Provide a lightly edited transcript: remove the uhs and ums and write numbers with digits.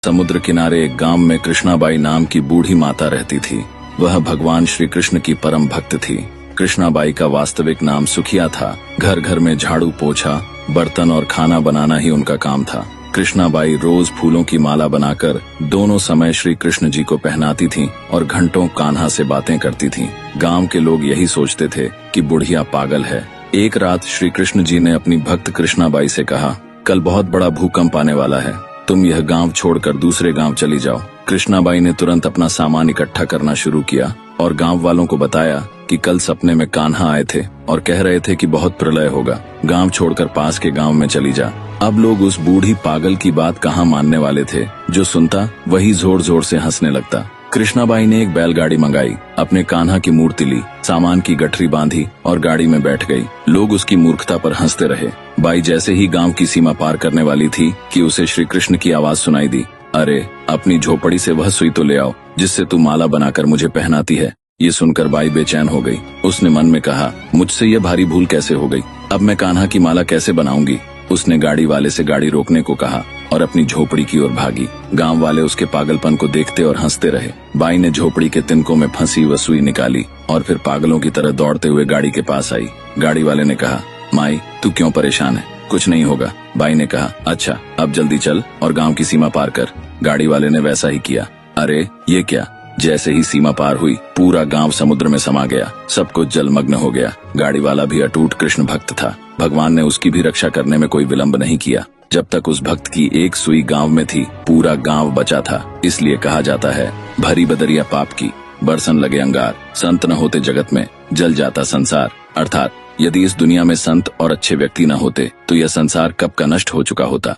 समुद्र किनारे एक गांव में कृष्णाबाई नाम की बूढ़ी माता रहती थी। वह भगवान श्री कृष्ण की परम भक्त थी। कृष्णाबाई का वास्तविक नाम सुखिया था। घर घर में झाड़ू पोछा, बर्तन और खाना बनाना ही उनका काम था। कृष्णाबाई रोज फूलों की माला बनाकर दोनों समय श्री कृष्ण जी को पहनाती थीं और घंटों कान्हा से बातें करती थीं। गांव के लोग यही सोचते थे कि बुढ़िया पागल है। एक रात श्री कृष्ण जी ने अपनी भक्त कृष्णाबाई से कहा, कल बहुत बड़ा भूकंप आने वाला है, तुम यह गांव छोड़कर दूसरे गांव चली जाओ। कृष्णाबाई ने तुरंत अपना सामान इकट्ठा करना शुरू किया और गांव वालों को बताया कि कल सपने में कान्हा आए थे और कह रहे थे कि बहुत प्रलय होगा, गांव छोड़कर पास के गांव में चली जा। अब लोग उस बूढ़ी पागल की बात कहाँ मानने वाले थे। जो सुनता वही जोर जोर से हंसने लगता। कृष्णाबाई ने एक बैलगाड़ी मंगाई, अपने कान्हा की मूर्ति ली, सामान की गठरी बांधी और गाड़ी में बैठ गई। लोग उसकी मूर्खता पर हंसते रहे। बाई जैसे ही गांव की सीमा पार करने वाली थी कि उसे श्री कृष्ण की आवाज सुनाई दी, अरे अपनी झोपड़ी से वह सुई तो ले आओ जिससे तू माला बनाकर मुझे पहनाती है। ये सुनकर बाई बेचैन हो गई। उसने मन में कहा, मुझसे यह भारी भूल कैसे हो गई, अब मैं कान्हा की माला कैसे बनाऊंगी। उसने गाड़ी वाले से गाड़ी रोकने को कहा और अपनी झोपड़ी की ओर भागी। गांव वाले उसके पागलपन को देखते और हंसते रहे। बाई ने झोपड़ी के तिनकों में फंसी वह सुई निकाली और फिर पागलों की तरह दौड़ते हुए गाड़ी के पास आई। गाड़ी वाले ने कहा, माई तू क्यों परेशान है, कुछ नहीं होगा। बाई ने कहा, अच्छा अब जल्दी चल और गांव की सीमा पार कर। गाड़ी वाले ने वैसा ही किया। अरे ये क्या, जैसे ही सीमा पार हुई पूरा गांव समुद्र में समा गया, सब कुछ जलमग्न हो गया। गाड़ी वाला भी अटूट कृष्ण भक्त था। भगवान ने उसकी भी रक्षा करने में कोई विलंब नहीं किया। जब तक उस भक्त की एक सुई गांव में थी, पूरा गांव बचा था। इसलिए कहा जाता है, भरी बदरिया पाप की, बरसन लगे अंगार, संत न होते जगत में, जल जाता संसार। अर्थात यदि इस दुनिया में संत और अच्छे व्यक्ति न होते तो यह संसार कब का नष्ट हो चुका होता।